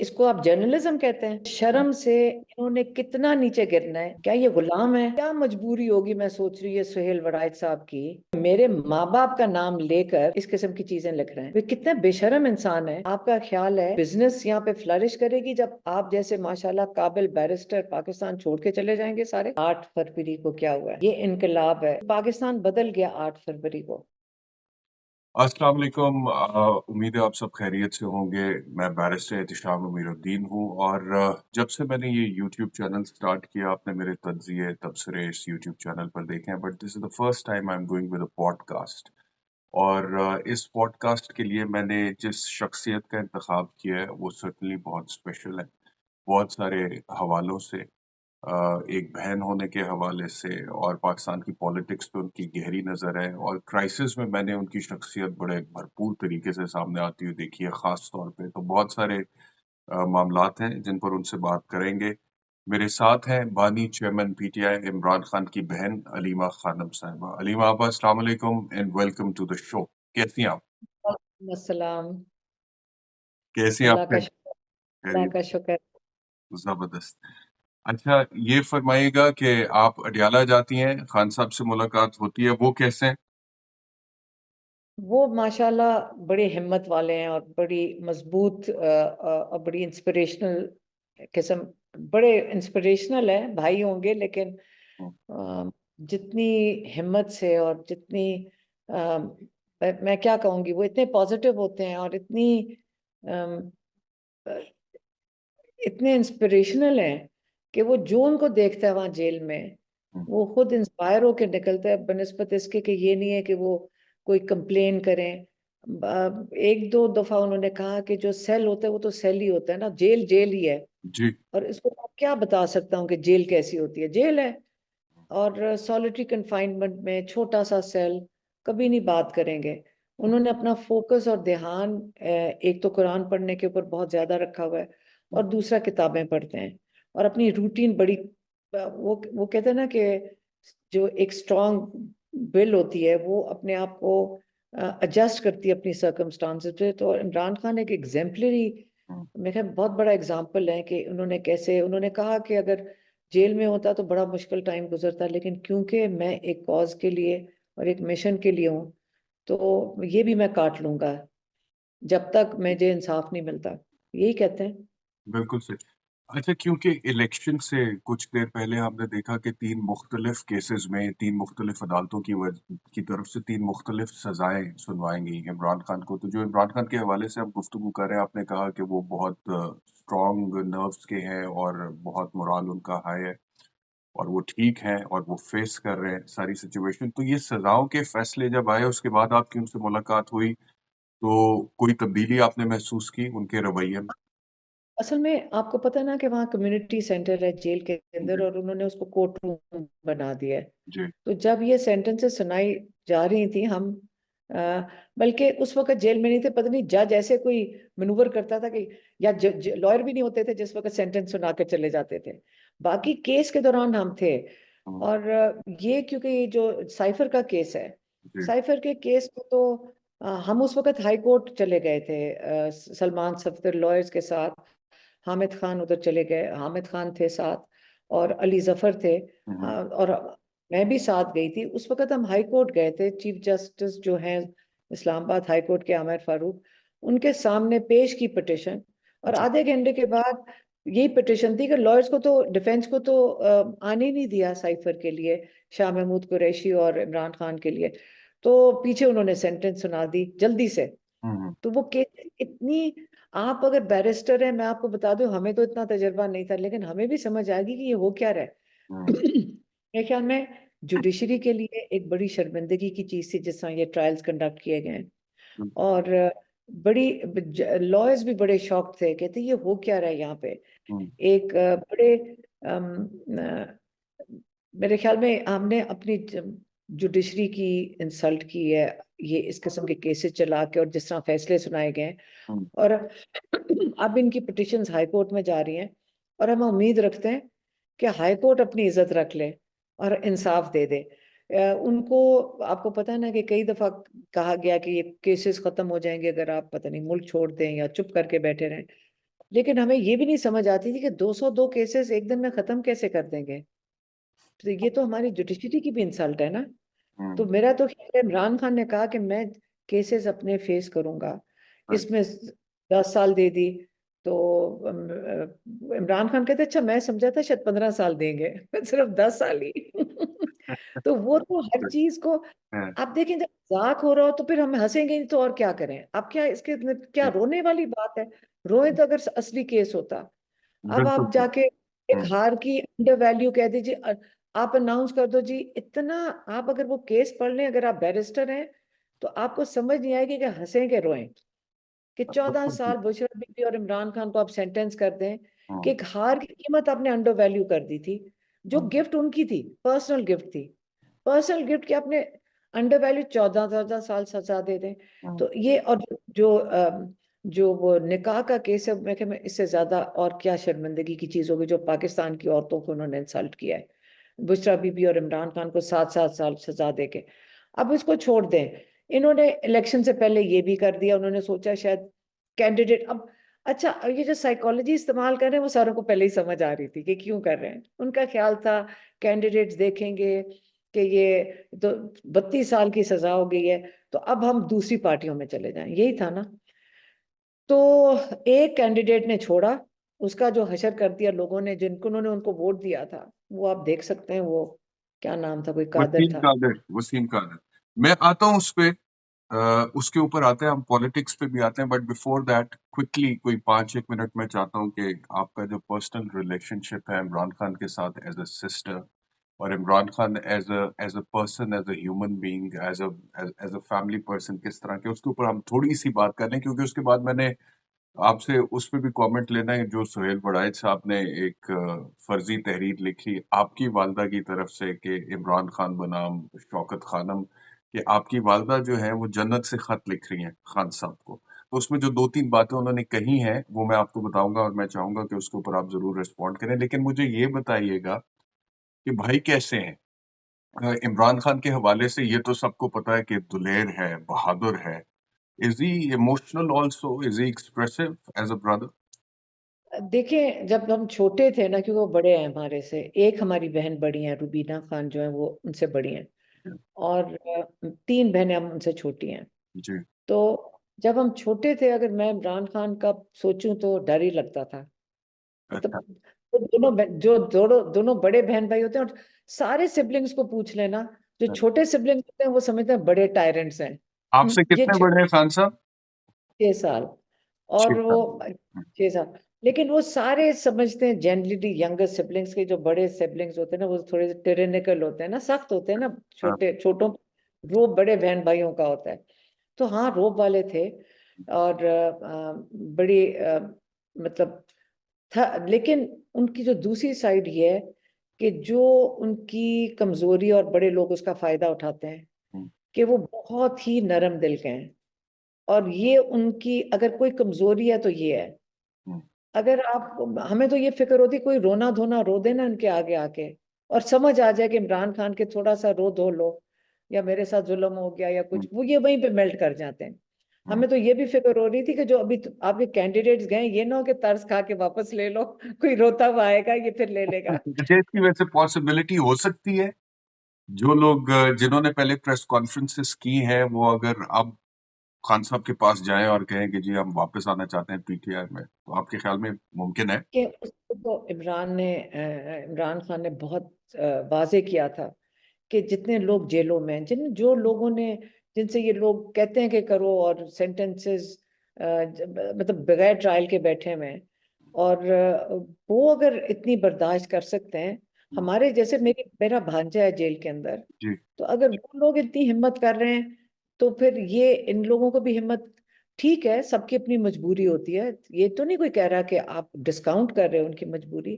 इसको आप जर्नलिज्म कहते हैं? शर्म से इन्होंने कितना नीचे गिरना है? क्या ये गुलाम है? क्या मजबूरी होगी, मैं सोच रही है सुहेल वड़ाइच साहब की, मेरे माँ बाप का नाम लेकर इस किस्म की चीजें लिख रहे हैं। वे कितने बेशरम इंसान है। आपका ख्याल है बिजनेस यहाँ पे फ्लरिश करेगी जब आप जैसे माशाल्लाह काबिल बैरिस्टर पाकिस्तान छोड़ के चले जाएंगे सारे? 8 फरवरी को क्या हुआ है? ये इनकलाब है। पाकिस्तान बदल गया 8 फरवरी को। अस्सलाम वालेकुम। उम्मीद है आप सब खैरियत से होंगे। मैं बैरिस्टर एहतिशाम अमीरुद्दीन हूँ और जब से मैंने ये यूट्यूब चैनल स्टार्ट किया, आपने मेरे तज्ज़िये तबसरे इस यूट्यूब चैनल पर देखे हैं, but this is the first time I am going with a podcast. और इस पॉडकास्ट के लिए मैंने जिस शख्सियत का इंतखाब किया है वो सर्टनली बहुत स्पेशल है, बहुत सारे हवालों से। एक बहन होने के हवाले से और पाकिस्तान की पॉलिटिक्स पे उनकी गहरी नज़र है, और क्राइसिस में मैंने उनकी शख्सियत बड़े भरपूर तरीके से सामने आती हुई देखी है। ख़ास तौर पे तो बहुत सारे मामलात हैं जिन पर उनसे बात करेंगे। मेरे साथ हैं बानी चेयरमैन पीटीआई इमरान खान की बहन अलीमा खानम साहिबा। अलीमा आपा, अस्सलाम वालेकुम and welcome to the show. कैसी हैं आप? वालेकुम अस्सलाम। कैसी हैं आप? अल्लाह का शुक्र। अल्लाह खैरियत? का शुक्र। जबरदस्त। अच्छा, ये फरमाइएगा कि आप अडियाला जाती हैं, खान साहब से मुलाकात होती है, वो कैसे हैं? वो माशाल्लाह बड़े हिम्मत वाले हैं और बड़ी मजबूत और बड़ी इंस्पिरेशनल किस्म। बड़े इंस्पिरेशनल है भाई होंगे, लेकिन हम्म, अ, जितनी हिम्मत से और जितनी मैं क्या कहूँगी, वो इतने पॉजिटिव होते हैं और अम, इतने इंस्पिरेशनल हैं कि वो जो उनको देखता है वहां जेल में, हम्म, वो खुद इंस्पायर होकर निकलता है, बनस्पत इसके कि ये नहीं है कि वो कोई कंप्लेन करें। एक दो दफा उन्होंने कहा कि जो सेल होता है वो तो सेल ही होता है ना, जेल जेल ही है। जी। और इसको मैं क्या बता सकता हूँ कि जेल कैसी होती है? जेल है। और सॉलिटरी कंफाइनमेंट में छोटा सा सेल, कभी नहीं बात करेंगे। उन्होंने अपना फोकस और ध्यान एक तो कुरान पढ़ने के ऊपर बहुत ज्यादा रखा हुआ है, और दूसरा किताबें पढ़ते हैं। और अपनी रूटीन बड़ी वो कहते हैं ना कि जो एक स्ट्रांग विल होती है वो अपने आप को एडजस्ट करती है अपनी सर्कमस्टांसेस पे। तो इमरान खान एक एग्जेम्पलरी, हम्म, मेरे ख्याल बहुत बड़ा एग्जाम्पल है कि उन्होंने कैसे, उन्होंने कहा कि अगर जेल में होता तो बड़ा मुश्किल टाइम गुजरता, लेकिन क्योंकि मैं एक कॉज के लिए और एक मिशन के लिए हूँ, तो ये भी मैं काट लूंगा जब तक मुझे इंसाफ नहीं मिलता। यही कहते हैं। बिल्कुल सही। अच्छा, क्योंकि इलेक्शन से कुछ देर पहले हमने देखा कि 3 मुख्तलिफ केसेस में 3 मुख्तलिफ अदालतों की तरफ से 3 मुख्तलिफ सजाएं सुनवाई गई इमरान खान को। तो जो इमरान खान के हवाले से आप गुफ्तगू कर रहे हैं, आपने कहा कि वो बहुत स्ट्रॉन्ग नर्व्स के हैं और बहुत मोराल उनका हाई है और वो ठीक हैं और वो फेस कर रहे हैं सारी सिचुएशन। तो ये सजाओं के फैसले जब आए, उसके बाद आपकी उनसे मुलाकात हुई, तो कोई तब्दीली आपने महसूस की उनके रवैये में? असल में आपको पता है ना कि वहाँ कम्युनिटी सेंटर है जेल के अंदर, जी, और उन्होंने उसको कोर्ट रूम बना दिया है। जी, तो जब ये सेंटेंसेस सुनाई जा रही थी, हम अ, बल्कि उस वक्त जेल में नहीं थे, पता नहीं जज ऐसे कोई मनूवर करता था कि, या लॉयर भी नहीं होते थे जिस वक्त सेंटेंस सुना कर चले जाते थे। बाकी केस के दौरान हम थे। हम्म, और ये क्योंकि ये जो साइफर का केस है, जी, साइफर के केस में तो हम उस वक्त हाई कोर्ट चले गए थे सलमान सफदर लॉयर्स के साथ। हामिद खान उधर चले गए, हामिद खान थे साथ, और अली जफर थे। हम्म, और मैं भी साथ गई थी। उस वक्त हम हाई कोर्ट गए थे, चीफ जस्टिस जो हैं इस्लामाबाद हाई कोर्ट के आमिर फारूक, उनके सामने पेश की पिटिशन। और जी, आधे घंटे के बाद यही पिटिशन थी कि लॉयर्स को तो, डिफेंस को तो आने ही नहीं दिया साइफर के लिए, शाह महमूद कुरैशी और इमरान खान के लिए। तो पीछे उन्होंने सेंटेंस सुना दी जल्दी से। हम्म, तो वो केस इतनी, आप अगर बैरिस्टर हैं, मैं आपको बता दूं, हमें तो इतना तजर्बा नहीं था, लेकिन हमें भी समझ आ गई कि ये हो क्या रहा है। हम्म, मेरे ख्याल में जुडिशरी के लिए एक बड़ी शर्मिंदगी की चीज थी जिस तरह ये ट्रायल्स कंडक्ट किए गए हैं। बिल्कुल, और बड़ी लॉयर्स भी बड़े शॉक थे, कहते ये हो क्या रहा है यहाँ पे। हम्म, एक बड़े मेरे ख्याल में हमने अपनी जुडिशरी की इंसल्ट की है, ये इस किस्म के केसेस चला के और जिस तरह फैसले सुनाए गए हैं। हम्म, और अब इनकी पिटिशंस हाई कोर्ट में जा रही हैं, और हम उम्मीद रखते हैं कि हाई कोर्ट अपनी इज्जत रख ले और इंसाफ दे दे। उनको, आपको पता है ना कि कई दफा कहा गया कि ये केसेस खत्म हो जाएंगे अगर आप पता नहीं मुल्क छोड़ दें या चुप करके बैठे रहें। लेकिन हमें ये भी नहीं समझ आती थी कि 202 केसेस एक दिन में खत्म कैसे कर देंगे। तो ये तो हमारी जुडिशरी की भी इंसल्ट है ना। तो मेरा तो ख्याल है, इमरान खान ने कहा कि मैं केसेस अपने फेस करूंगा, राइट। इसमें 10 साल दे दी। तो इमरान खान कहते अच्छा मैं समझा था शायद 15 साल देंगे सिर्फ 10 साल ही तो वो तो हर चीज को आप देखें, जब मजाक हो रहा हो तो फिर हम हंसेंगे नहीं तो और क्या करें। अब क्या इसके अंदर क्या रोने वाली बात है? रोए तो अगर असली केस होता। अब बिल्कुल आप ठीक। जाके एक हार की अंडर वैल्यू कह दीजिए, आप अनाउंस कर दो जी इतना। आप अगर वो केस पढ़ लें, अगर आप बैरिस्टर हैं, तो आपको समझ नहीं आएगी कि हंसें कि रोएं। कि 14 बिल्कुल ठीक। साल बुशरा बीबी और इमरान खान को आप सेंटेंस कर दें कि हम्म, एक हार की कीमत आपने अंडर वैल्यू कर दी थी, जो हम्म, गिफ्ट उनकी थी, पर्सनल गिफ्ट थी। पर्सनल गिफ्ट की आपने अंडर वैल्यू 14 साल सजा दे दें। हम्म, तो ये और जो वो निकाह का केस है, मैं मैं इससे ज्यादा और क्या शर्मिंदगी की चीज होगी जो पाकिस्तान की औरतों को उन्होंने इंसल्ट किया है। बुशरा बीबी और इमरान खान को 7-7 साल सजा देके अब इसको छोड़ दें। इन्होंने इलेक्शन से पहले ये भी कर दिया, उन्होंने सोचा शायद कैंडिडेट अब अच्छा, ये जो साइकोलॉजी इस्तेमाल कर रहे हैं वो सारों को पहले ही समझ आ रही थी कि क्यों कर रहे हैं। उनका ख्याल था कैंडिडेट्स देखेंगे कि ये तो 32 साल की सजा हो गई है, तो अब हम दूसरी पार्टियों में चले जाएं, यही था ना। तो एक कैंडिडेट ने छोड़ा, उसका जो हशर कर दिया लोगों ने, जिनको उन्होंने उनको वोट दिया था, वो आप देख सकते हैं, वो क्या नाम था, कोई कादर वसीम था। कादर, वसीम कादर। मैं आता हूँ उस पे, उसके ऊपर आते हैं, हम पॉलिटिक्स पे भी आते हैं, बट बिफोर दैट क्विकली कोई 5-1 मिनट में चाहता हूँ कि आपका जो पर्सनल रिलेशनशिप है इमरान खान के साथ एज अ सिस्टर, और Imran Khan as a person, as a human being, as a family person, किस तरह के, उसके ऊपर हम थोड़ी सी बात कर लें, क्योंकि उसके बाद मैंने आपसे उस पे भी कमेंट लेना है। जो सुहेल बड़ाइच साहब ने एक फर्जी तहरीर लिखी आपकी वालदा की तरफ से कि इमरान खान बनाम शौकत खानम, कि आपकी वालदा जो है वो जन्नत से खत लिख रही हैं खान साहब को। तो उसमें जो 2-3 बातें उन्होंने कही हैं वो मैं आपको बताऊंगा, और मैं चाहूंगा कि उसके ऊपर आप जरूर रिस्पॉन्ड करें। लेकिन मुझे ये बताइएगा कि भाई कैसे हैं? इमरान खान के हवाले से ये तो सबको पता है कि दुलेर है, बहादुर है। Is he emotional also? Is he expressive as a brother? देखिए, जब हम छोटे थे ना, क्योंकि वो बड़े हैं हमारे से, एक हमारी बहन बड़ी हैं, रुबीना खान जो है वो उनसे बड़ी हैं, और 3 बहनें हम उनसे छोटी हैं। जी। तो जब हम छोटे थे, अगर मैं इमरान खान का सोचूं तो डर ही लगता था। अच्छा। मतलब तो जो दोनों दोनों बड़े बहन भाई होते हैं, और सारे सिबलिंग्स को पूछ लेना, जो छोटे सिबलिंग्स होते हैं वो समझते हैं बड़े टायरेंट्स हैं। आपसे ये कितने बड़े हैं खान साहब? 6 साल, छह और वो साल 6 साल। लेकिन वो सारे समझते हैं जनरली यंगर सिबलिंग्स के, जो बड़े सिबलिंग्स होते हैं ना वो थोड़े टिरेनिकल होते हैं ना, सख्त होते हैं ना, हाँ। छोटे छोटों रोब बड़े बहन भाइयों का होता है। तो हाँ, रोब वाले थे, और बड़ी मतलब था। लेकिन उनकी जो दूसरी साइड ये है कि जो उनकी कमजोरी और बड़े लोग उसका फायदा उठाते हैं, हम्म, कि वो बहुत ही नरम दिल के हैं। और ये उनकी अगर कोई कमजोरी है तो ये है। हम्म, अगर आप हमें तो ये फिक्र होती, कोई रोना धोना रो देना उनके आगे आके, और समझ आ जाए कि इमरान खान के थोड़ा सा रो धो लो, या मेरे साथ जुल्म हो गया या हम्म, कुछ, वो ये वहीं पे मेल्ट कर जाते हैं। हम्म। हमें तो ये भी फिक्र हो रही थी कि जो अभी आपके कैंडिडेट्स गए, ये ना हो कि तर्स खा के वापस ले लो कोई रोता हुआ आएगा ये फिर ले लेगा। मुझे इसकी वैसे पॉसिबिलिटी हो सकती है, जो लोग जिन्होंने पहले प्रेस कॉन्फ्रेंसेस की हैं वो अगर अब खान साहब के पास जाएं और कहें कि जी हम वापस आना चाहते हैं पीटीआई में, तो आपके ख्याल में मुमकिन है? कि उसको तो इमरान खान ने बहुत वाजे किया था कि जितने लोग जेलों में हैं, जो लोगों ने, जिनसे ये लोग कहते हैं कि करो, और सेंटेंसेस मतलब बगैर ट्रायल के बैठे हुए हैं, और वो अगर इतनी बर्दाश्त कर सकते हैं, हम्म, हमारे जैसे मेरा भांजा है जेल के अंदर, जी। तो अगर वो लोग इतनी हिम्मत कर रहे हैं, तो फिर ये इन लोगों को भी हिम्मत। ठीक है, सबकी अपनी मजबूरी होती है, ये तो नहीं कोई कह रहा कि आप डिस्काउंट कर रहे हो उनकी मजबूरी।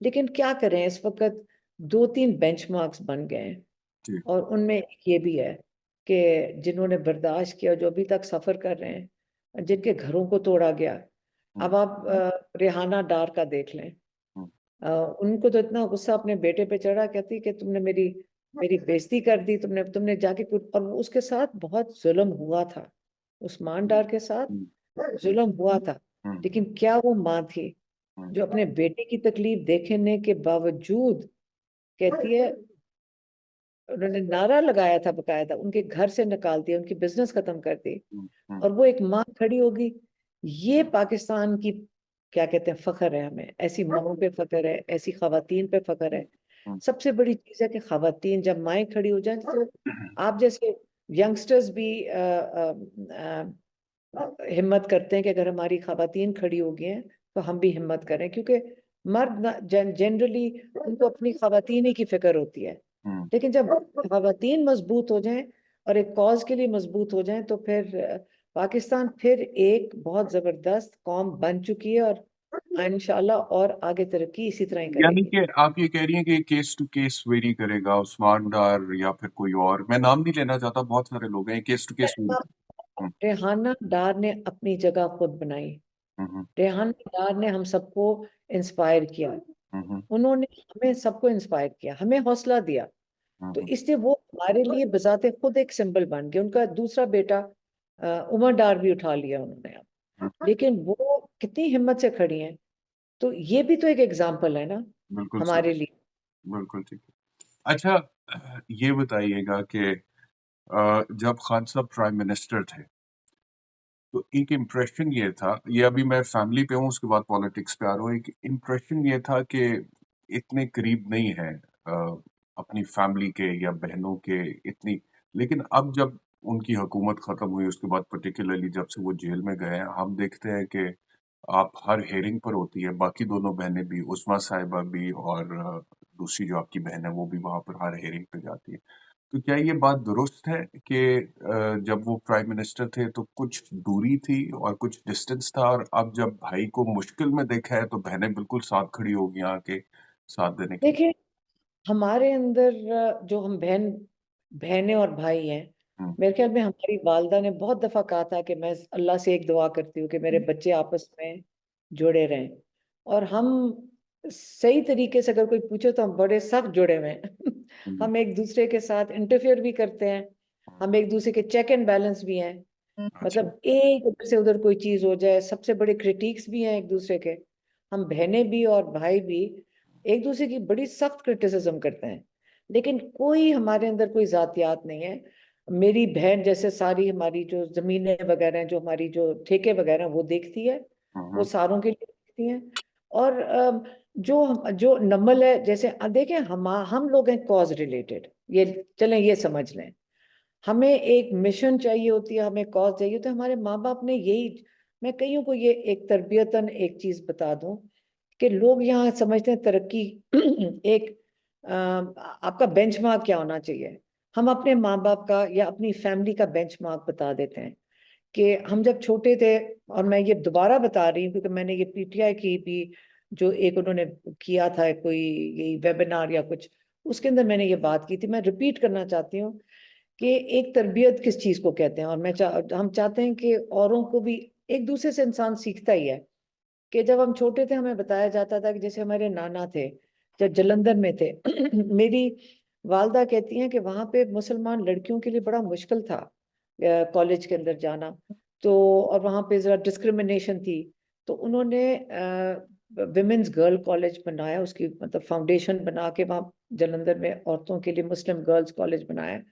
लेकिन क्या करें, इस वक्त 2-3 बेंचमार्क्स बन गए हैं, जी। और उनमें एक ये भी है कि जिन्होंने बर्दाश्त किया, जो अभी तक सफर कर रहे हैं, जिनके घरों को तोड़ा गया। हम्म, अब आप रेहाना डार का देख लें। हम्म, उनको तो इतना गुस्सा अपने बेटे पे चढ़ा, कहती कि तुमने मेरी मेरी बेइज्जती कर दी, तुमने तुमने जाके कुछ, और उसके साथ बहुत जुल्म हुआ था, उस्मान डार के साथ हम्म, जुल्म हुआ था। लेकिन क्या वो माँ थी हम्म, जो अपने बेटे की तकलीफ देखने के बावजूद कहती है, उन्होंने नारा लगाया था बकायदा, उनके घर से निकाल दिया, उनकी बिजनेस खत्म कर दी, हम्म, हम्म, और वो एक माँ खड़ी होगी। ये पाकिस्तान की क्या कहते हैं, फख्र है हमें, ऐसी माओं पे फख्र है, ऐसी खवातीन पे फख्र है। हम्म, सबसे बड़ी चीज है कि खवातीन जब माएँ खड़ी हो जाए तो आप जैसे यंगस्टर्स भी हिम्मत करते हैं कि अगर हमारी खवातीन खड़ी हो गई हैं तो हम भी हिम्मत करें, क्योंकि मर्द जनरली उनको अपनी खवातीन ही की फिक्र होती है। हम्म। लेकिन जब खवातीन मजबूत हो जाएं और एक कॉज के लिए मजबूत हो जाएं तो फिर पाकिस्तान फिर एक बहुत जबरदस्त कौम बन चुकी है, और इंशाल्लाह और आगे तरक्की इसी तरह ही यानी करेगी। कि आप ये कह रही हैं कि केस टू केस वेरी करेगा, उस्मान डार या फिर कोई और, मैं नाम नहीं लेना चाहता, बहुत सारे लोग हैं, केस टू केस वेरी। हम्म, रेहाना डार ने अपनी जगह खुद बनाई। हम्म, रेहाना डार ने हम सबको इंस्पायर किया, हम्म, उन्होंने हमें सबको इंस्पायर किया, हमें हौसला दिया। तो हम्म, इसलिए वो हमारे लिए बजाते खुद एक सिंबल बन गए। उनका दूसरा बेटा उमर डार भी उठा लिया उन्होंने अब, हम्म, लेकिन वो कितनी हिम्मत से खड़ी हैं। तो ये भी तो एक एग्जाम्पल है ना बिल्कुल सही, हमारे लिए। बिल्कुल ठीक है। अच्छा, ये बताइएगा कि जब खान साहब प्राइम मिनिस्टर थे तो एक इम्प्रेशन ये था, ये अभी मैं फैमिली पे हूँ उसके बाद पॉलिटिक्स पे आ रहा हूँ, एक इम्प्रेशन ये था कि इतने करीब नहीं है अपनी फैमिली के या बहनों के इतनी। लेकिन अब जब उनकी हुकूमत खत्म हुई उसके बाद, पर्टिकुलरली जब से वो जेल में गए हैं, हम देखते हैं कि आप हर हेयरिंग पर होती है, बाकी दोनों बहनें भी, उस्मा साहिबा भी और दूसरी जो आपकी बहन है वो भी वहां पर हर हेयरिंग पे जाती है। तो क्या ये बात दुरुस्त है कि जब वो प्राइम मिनिस्टर थे तो कुछ दूरी थी और कुछ डिस्टेंस था, और अब जब भाई को मुश्किल में देखा है तो बहनें बिल्कुल साथ खड़ी होगी आके साथ देने के लिए? देखिए, हमारे अंदर जो हम बहनें और भाई हैं, हम्म, मेरे ख्याल में हमारी वालदा ने बहुत दफा कहा था कि मैं अल्लाह से एक दुआ करती हूँ कि मेरे हम्म, बच्चे आपस में जुड़े रहें। और हम सही तरीके से अगर कोई पूछे तो हम बड़े सख्त जुड़े हुए हैं। हम्म, हम एक दूसरे के साथ इंटरफेयर भी करते हैं, हम एक दूसरे के चेक एंड बैलेंस भी हैं। अच्छा। मतलब एक उधर से उधर कोई चीज हो जाए, सबसे बड़े क्रिटिक्स भी हैं एक दूसरे के। हम बहनें भी और भाई भी एक दूसरे की बड़ी सख्त क्रिटिसिज्म करते हैं, लेकिन कोई हमारे अंदर कोई जातियात नहीं है। मेरी बहन जैसे सारी हमारी जो जमीनें वगैरह हैं, जो हमारी जो ठेके वगैरह हैं, वो देखती है, वो हम्म, सारों के लिए देखती हैं। और जो जो नमल है, जैसे देखें हम लोग हैं कॉज रिलेटेड, ये चलें ये समझ लें। हमें एक मिशन चाहिए होती है, हमें कॉज चाहिए होता है। हमारे माँ बाप ने यही, मैं कईयों को ये एक तरबियतन एक चीज बता दूं कि लोग यहाँ समझते हैं तरक्की एक आपका बेंचमार्क क्या होना चाहिए। हम अपने माँ बाप का या अपनी फैमिली का बेंचमार्क बता देते हैं कि हम जब छोटे थे, और मैं ये दोबारा बता रही हूँ क्योंकि मैंने ये पीटीआई की भी जो एक उन्होंने किया था कोई यही वेबिनार या कुछ, उसके अंदर मैंने ये बात की थी, मैं रिपीट करना चाहती हूँ कि एक तरबियत किस चीज को कहते हैं। और हम चाहते हैं कि औरों को भी, एक दूसरे से इंसान सीखता ही है। कि जब हम छोटे थे हमें बताया जाता था कि जैसे हमारे नाना थे जब जलंधर में थे मेरी वालदा कहती हैं कि वहां पे मुसलमान लड़कियों के लिए बड़ा मुश्किल था कॉलेज के अंदर जाना। तो और वहां पे जरा डिस्क्रिमिनेशन थी, तो उन्होंने विमेंस गर्ल कॉलेज बनाया, उसकी मतलब फाउंडेशन बना के वहाँ जलंधर में औरतों के लिए मुस्लिम गर्ल्स कॉलेज बनाया,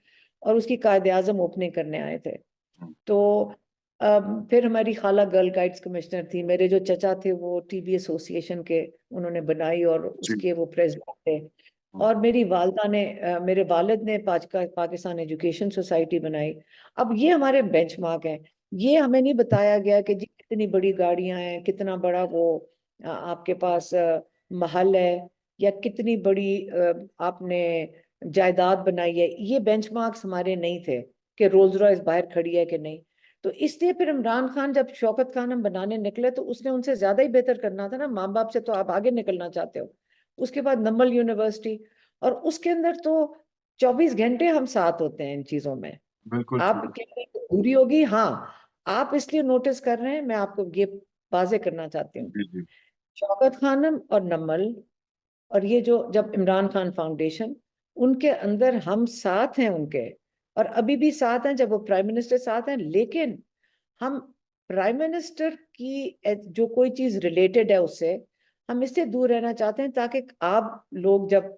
और उसकी कायदे आजम ओपनिंग करने आए थे। हम्म, तो फिर हमारी खाला गर्ल गाइड्स कमिश्नर थी, मेरे जो चचा थे वो टीबी एसोसिएशन के उन्होंने बनाई और जी, उसके वो प्रेसिडेंट थे। हम्म, और मेरी वालदा ने मेरे वालिद ने पाकिस्तान एजुकेशन सोसाइटी बनाई। अब ये हमारे बेंचमार्क हैं। ये हमें नहीं बताया गया कि जी कितनी बड़ी गाड़ियां हैं, कितना बड़ा वो आपके पास महल है, या कितनी बड़ी आपने जायदाद बनाई है। ये बेंचमार्क्स हमारे नहीं थे कि रोल्स रॉयस बाहर खड़ी है कि नहीं। तो इसलिए फिर इमरान खान, जब शौकत खान हम बनाने निकले तो उसने उनसे ज्यादा ही बेहतर करना था ना, माँ बाप से तो आप आगे निकलना चाहते हो। उसके बाद नमल यूनिवर्सिटी, और उसके अंदर तो 24 घंटे हम साथ होते हैं इन चीजों में। बिल्कुल आप ठीक। कहते हैं कि दूरी होगी, हाँ, आप इसलिए नोटिस कर रहे हैं, मैं आपको ये वाजे करना चाहती हूँ। जी, जी, शौकत खानम और नमल, और ये जो जब इमरान खान फाउंडेशन, उनके अंदर हम साथ हैं उनके, और अभी भी साथ हैं जब वो प्राइम मिनिस्टर साथ हैं। लेकिन हम प्राइम मिनिस्टर की जो कोई चीज रिलेटेड है उससे हम इससे दूर रहना चाहते हैं, ताकि आप लोग जब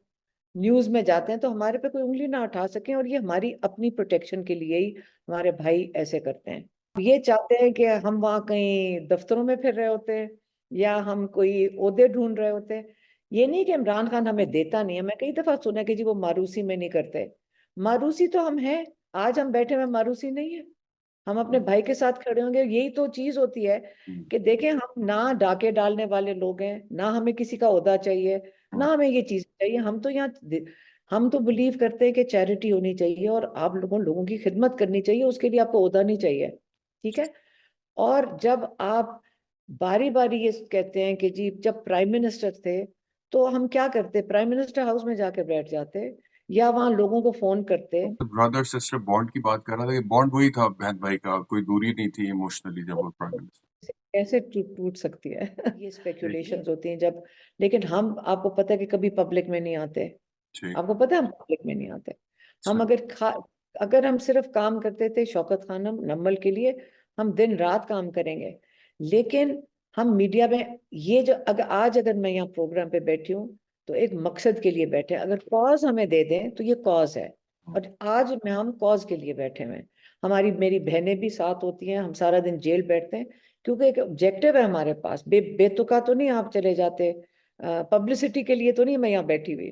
न्यूज में जाते हैं तो हमारे पे कोई उंगली ना उठा सकें, और ये हमारी अपनी प्रोटेक्शन के लिए ही हमारे भाई ऐसे करते हैं। ये चाहते हैं कि हम वहाँ कहीं दफ्तरों में फिर रहे होते, या हम कोई ओहदे ढूंढ रहे होते। ये नहीं कि इमरान खान हमें देता नहीं है। मैं कई दफा सुना कि जी वो मारूसी में नहीं करते। मारूसी तो हम हैं। आज हम बैठे में मारूसी नहीं है। हम अपने भाई के साथ खड़े होंगे। यही तो चीज होती है हम्म, कि देखें, हम ना डाके डालने वाले लोग हैं, ना हमें किसी का ओहदा चाहिए, हम्म, ना हमें ये चीज चाहिए। हम तो बिलीव करते हैं कि चैरिटी होनी चाहिए और आप लोगों की खिदमत करनी चाहिए, उसके लिए आपको ओहदा नहीं चाहिए। ठीक है। और जब आप बारी बारी ये कहते हैं कि जी जब प्राइम मिनिस्टर थे तो हम क्या करते, प्राइम मिनिस्टर हाउस में जाके बैठ जाते, या वहां लोगों को फोन करते। ब्रदर सिस्टर बॉन्ड की बात कर रहा था कि बॉन्ड वही था बहन भाई का, कोई दूरी नहीं थी इमोशनली जब वो प्राइम मिनिस्टर। कैसे टूट टूट सकती है ये ठीक। स्पेकुलेशंस होती हैं जब। लेकिन हम, आपको पता है कि कभी पब्लिक में नहीं आते। ठीक। आपको पता है हम पब्लिक में नहीं आते। हम सही। अगर हम सिर्फ काम करते थे शौकत खानम नम्मल के लिए, हम दिन रात काम करेंगे। लेकिन हम मीडिया में ये जो, अगर मैं यहाँ प्रोग्राम पे बैठी हूँ तो एक मकसद के लिए बैठे हैं। अगर कॉज हमें दे दें तो ये कॉज है। हम्म, और आज में हम कॉज के लिए बैठे हुए हैं। मेरी बहनें भी साथ होती हैं। हम सारा दिन जेल बैठते हैं क्योंकि एक ऑब्जेक्टिव है हमारे पास। बेतुका तो नहीं आप चले जाते, पब्लिसिटी के लिए तो नहीं मैं यहाँ बैठी हुई।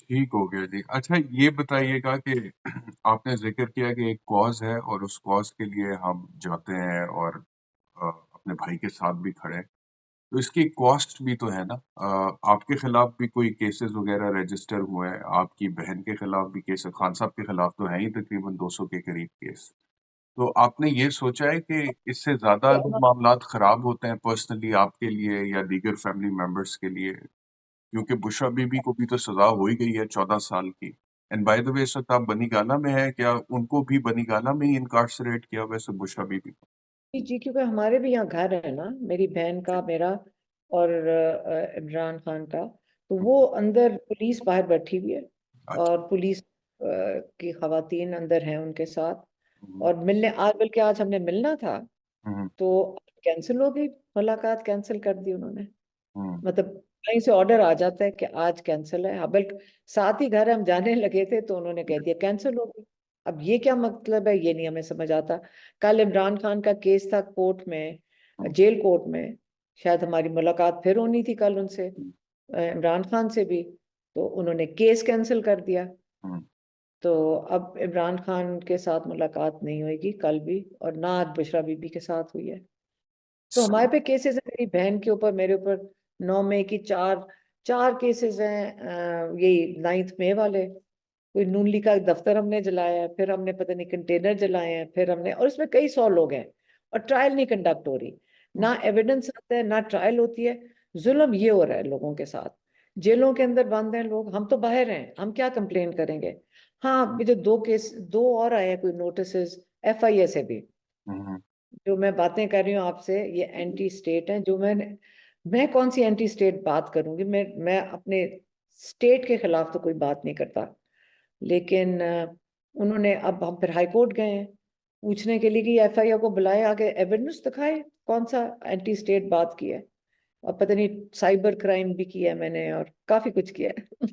ठीक हो गया जी। अच्छा ये बताइएगा कि आपने जिक्र किया कि एक कॉज है और उस कॉज के लिए हम जाते हैं और अपने भाई के साथ भी खड़े हैं, तो इसकी कॉस्ट भी तो है ना। आपके खिलाफ भी कोई केसेस वगैरह रजिस्टर हुए हैं, आपकी बहन के खिलाफ भी केस, खान साहब के खिलाफ तो है ही तकरीबन 200 के करीब केस। तो आपने ये सोचा है कि इससे ज्यादा अगर मामलात खराब होते हैं पर्सनली आपके लिए या दीगर फैमिली मेंबर्स के लिए, क्योंकि बुशरा बीबी को भी तो सजा हो ही गई है 14 साल की। एंड बाय द वे इस वक्त आप बनी गाला में है, क्या उनको भी बनी गाला में ही इनकार्सरेट किया वैसे बुशरा बीबी को? जी जी, क्योंकि हमारे भी यहाँ घर है ना, मेरी बहन का, मेरा, और इमरान खान का। तो वो अंदर, पुलिस बाहर बैठी हुई है, अच्छा। और पुलिस की खवातीन अंदर हैं उनके साथ। हम्म, और मिलने आज, बल्कि आज हमने मिलना था हम्म, तो कैंसिल हो गई। मुलाकात कैंसिल कर दी उन्होंने। हम्म, मतलब कहीं से ऑर्डर आ जाता है कि आज कैंसिल है। हाँ, बल्कि साथ ही घर हम जाने लगे थे तो उन्होंने कह दिया कैंसिल हो गई। अब ये क्या मतलब है, ये नहीं हमें समझ आता। कल इमरान खान का केस था कोर्ट में, हम्म, जेल कोर्ट में। शायद हमारी मुलाकात फिर होनी थी कल उनसे, हम्म, इमरान खान से भी। तो उन्होंने केस कैंसिल कर दिया। हम्म, तो अब इमरान खान के साथ मुलाकात नहीं होगी कल भी, और ना आज बुशरा बीबी के साथ हुई है। तो हमारे पे केसेस है, मेरी बहन के ऊपर, मेरे ऊपर 9 मई की चार चार केसेस हैं। यही 9 मई वाले, कोई नून लीग का दफ्तर हमने जलाया है, फिर हमने पता नहीं कंटेनर जलाए हैं, फिर हमने, और इसमें कई 100 लोग हैं, और ट्रायल नहीं कंडक्ट हो रही। हम्म, ना एविडेंस आता है, ना ट्रायल होती है। जुल्म ये हो रहा है लोगों के साथ। जेलों के अंदर बंद हैं लोग, हम तो बाहर हैं, हम क्या कंप्लेन करेंगे। हाँ, ये जो 2 केस, 2 और आए हैं कोई नोटिस, FIA से भी। हम्म, जो मैं बातें कर रही हूँ आपसे, ये एंटी स्टेट हैं। मैं कौन सी एंटी स्टेट बात करूंगी। मैं अपने स्टेट के खिलाफ तो कोई बात नहीं करता। लेकिन उन्होंने, अब हम फिर हाई कोर्ट गए हैं पूछने के लिए कि FIA को बुलाए, आगे एविडेंस दिखाए कौन सा एंटी स्टेट बात की है। और पता नहीं साइबर क्राइम भी किया है मैंने, और काफी कुछ किया है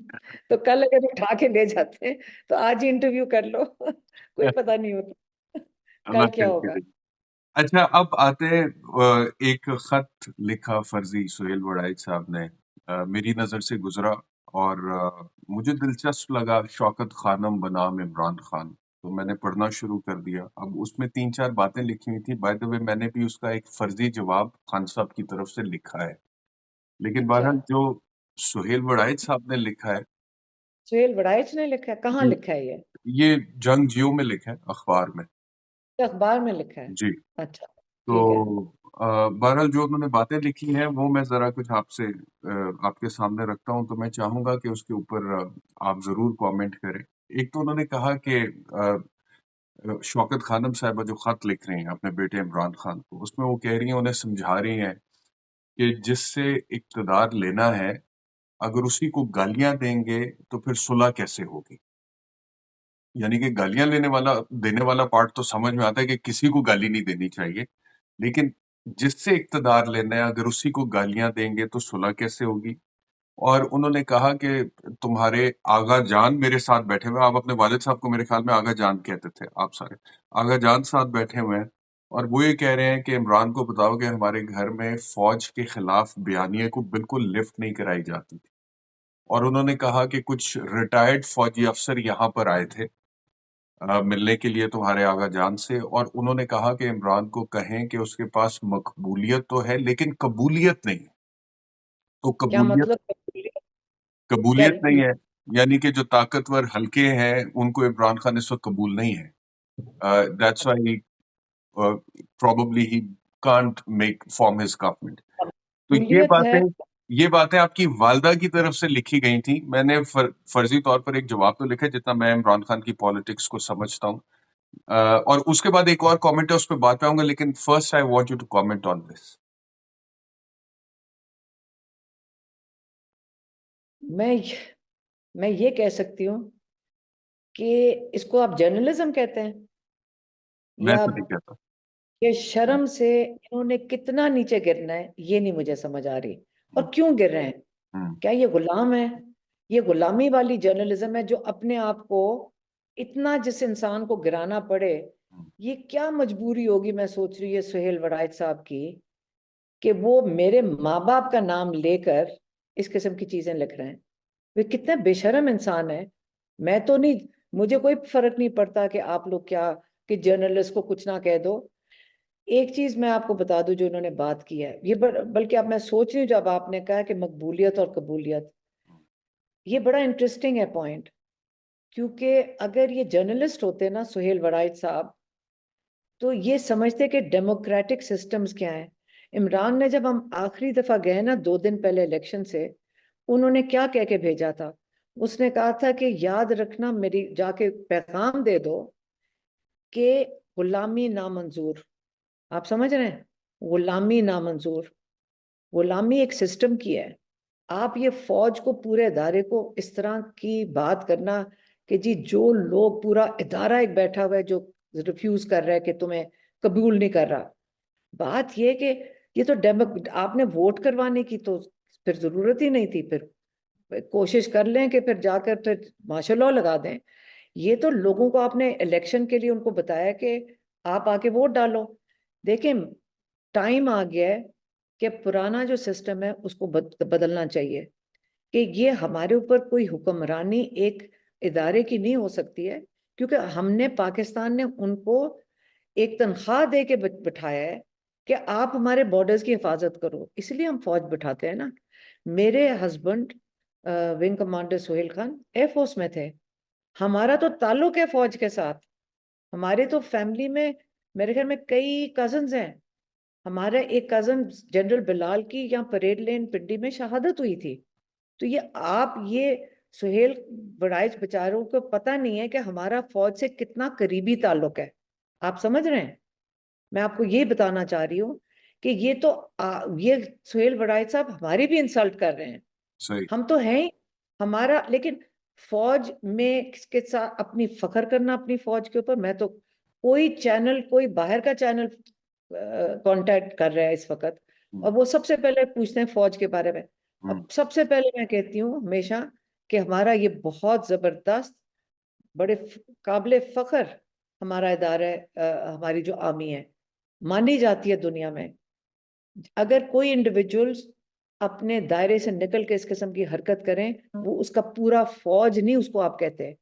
तो कल अगर उठा के ले जाते हैं तो आज ही इंटरव्यू कर लो कोई पता नहीं होता अल्लाह कल क्या खैर होगा। करे। अच्छा अब आते हैं, एक खत लिखा फर्जी सुहेल वड़ाइच साहब ने, मेरी नजर से गुजरा और मुझे दिलचस्प लगा, शौकत खानम बनाम इमरान खान। तो मैंने पढ़ना शुरू कर दिया। अब उसमें तीन चार बातें लिखी हुई थी, बाय द वे मैंने भी उसका एक फर्जी जवाब खान साहब की तरफ से लिखा है। लेकिन अच्छा, बहरहाल जो सुहेल वड़ाइच साहब ने लिखा है, सुहेल वड़ाइच ने लिखा है? कहाँ जी, लिखा है ये? ये जंग जियो में लिखा है, अखबार में। ये अखबार में लिखा है? जी। अच्छा, तो ठीक है। बहरहाल जो उन्होंने बातें लिखी हैं वो मैं जरा कुछ आपसे आपके सामने रखता हूं, तो मैं चाहूंगा कि उसके ऊपर आप जरूर कमेंट करें। एक तो उन्होंने कहा कि शौकत खानम साहिबा जो खत लिख रही हैं अपने बेटे इमरान खान को, उसमें वो कह रही हैं, उन्हें समझा रही हैं कि जिससे इक्तदार लेना है, अगर उसी को गालियां देंगे तो फिर सुलह कैसे होगी। यानी कि गालियां लेने वाला, देने वाला पार्ट तो समझ में आता है कि किसी को गाली नहीं देनी चाहिए, लेकिन जिससे इक़्तिदार लेना है अगर उसी को गालियाँ देंगे तो सुलह कैसे होगी? और उन्होंने कहा कि तुम्हारे आगा जान मेरे साथ बैठे हुए हैं। आप अपने वालिद साहब को मेरे ख्याल में आगा जान कहते थे आप सारे। आगा जान साथ बैठे हुए हैं और वो ये कह रहे हैं कि इमरान को बताओ कि हमारे घर में फ़ौज के खिलाफ बयानिए को बिल्कुल लिफ्ट नहीं कराई जाती। और उन्होंने कहा कि कुछ रिटायर्ड फ़ौजी अफ़सर यहाँ पर आए थे मिलने के लिए तुम्हारे आगा जान से, और उन्होंने कहा कि इमरान को कहें कि उसके पास मकबूलियत तो है लेकिन कबूलियत नहीं है। तो क्या कबूलियत मतलब? क्या? कबूलियत नहीं है, यानी कि जो ताकतवर हल्के हैं, उनको इमरान खान इस वक़्त कबूल नहीं है। That's why he probably he can't make form his government. तो कबूलियत है। ये बातें आपकी वालिदा की तरफ से लिखी गई थी। मैंने फर्ज़ी तौर पर एक जवाब तो लिखा है जितना मैं इमरान खान की पॉलिटिक्स को समझता हूँ। और उसके बाद एक और कमेंट है, उस पे बाद में आऊँगा, लेकिन first I want you to comment on this. मैं मैं ये कह सकती हूँ कि इसको आप जर्नलिज्म कहते हैं, मैं या तो नहीं कहता। ये शर्म से इन्होंने कितना नीचे गिरना है, ये नहीं मुझे समझ आ रही। हुँ, और क्यों गिर रहे हैं? हुँ, क्या ये गुलाम है? ये गुलामी वाली जर्नलिज्म है जो अपने आप को इतना जिस इंसान को गिराना पड़े। हुँ, ये क्या मजबूरी होगी, मैं सोच रही है सुहेल वड़ाइच साहब की, कि वो मेरे माँ बाप का नाम लेकर इस किस्म की चीजें लिख रहे हैं। वे कितने बेशर्म इंसान है। मैं तो नहीं, मुझे कोई फर्क नहीं पड़ता कि आप लोग क्या, कि जर्नलिस्ट को कुछ ना कह दो। एक चीज मैं आपको बता दूं, जो उन्होंने बात की है ये बल्कि अब मैं सोच रही हूँ, जब आपने कहा कि मकबूलियत और कबूलियत, ये बड़ा इंटरेस्टिंग है पॉइंट। क्योंकि अगर ये जर्नलिस्ट होते ना सुहेल वड़ाइच साहब, तो ये समझते कि डेमोक्रेटिक सिस्टम्स क्या है। इमरान ने, जब हम आखिरी दफा गए ना 2 दिन पहले इलेक्शन से, उन्होंने क्या कह के भेजा था? उसने कहा था कि याद रखना, मेरी जाके पैगाम दे दो कि गुलामी नामंजूर। आप समझ रहे हैं? गुलामी नामंजूर। गुलामी एक सिस्टम की है। आप ये फौज को, पूरे इदारे को इस तरह की बात करना कि जी जो लोग, पूरा इदारा एक बैठा हुआ है जो रिफ्यूज कर रहा है, कि तुम्हें कबूल नहीं कर रहा। बात ये कि ये तो आपने वोट करवाने की तो फिर जरूरत ही नहीं थी। फिर कोशिश कर लें कि फिर जाकर फिर मार्शल लॉ लगा दें। ये तो लोगों को आपने इलेक्शन के लिए उनको बताया कि आप आके वोट डालो। देखें, टाइम आ गया है कि पुराना जो सिस्टम है उसको बदलना चाहिए। कि ये हमारे ऊपर कोई हुक्मरानी एक इदारे की नहीं हो सकती है। क्योंकि हमने, पाकिस्तान ने उनको एक तनख्वाह दे के बिठाया है कि आप हमारे बॉर्डर्स की हिफाजत करो, इसलिए हम फौज बिठाते हैं ना। मेरे husband wing commander Suhail Khan air force में थे। हमारा तो ताल्लुक है फौज के साथ। हमारे तो फैमिली में, मेरे घर में कई कजन्स हैं। हमारा एक कजन जनरल बिलाल की यहाँ परेड लेन पिंडी में शहादत हुई थी। तो ये सुहेल वड़ाइच बेचारों को पता नहीं है कि हमारा फौज से कितना करीबी ताल्लुक है। आप समझ रहे हैं? मैं आपको ये बताना चाह रही हूँ कि ये सुहेल वड़ाइच साहब हमारी भी इंसल्ट कर रहे हैं। सही। हम तो हैं ही, हमारा, लेकिन फौज में के साथ अपनी फख्र करना अपनी फौज के ऊपर। मैं तो, कोई चैनल, कोई बाहर का चैनल कांटेक्ट कर रहा है इस वक्त, हुँ, और वो सबसे पहले पूछते हैं फौज के बारे में। हुँ, अब सबसे पहले मैं कहती हूँ हमेशा कि हमारा ये बहुत जबरदस्त, बड़े काबिल फख्र हमारा इदारा है। हमारी जो आर्मी है, मानी जाती है दुनिया में। अगर कोई इंडिविजुअल्स अपने दायरे से निकल के इस किस्म की हरकत करें, वो उसका पूरा फौज नहीं उसको आप कहते हैं।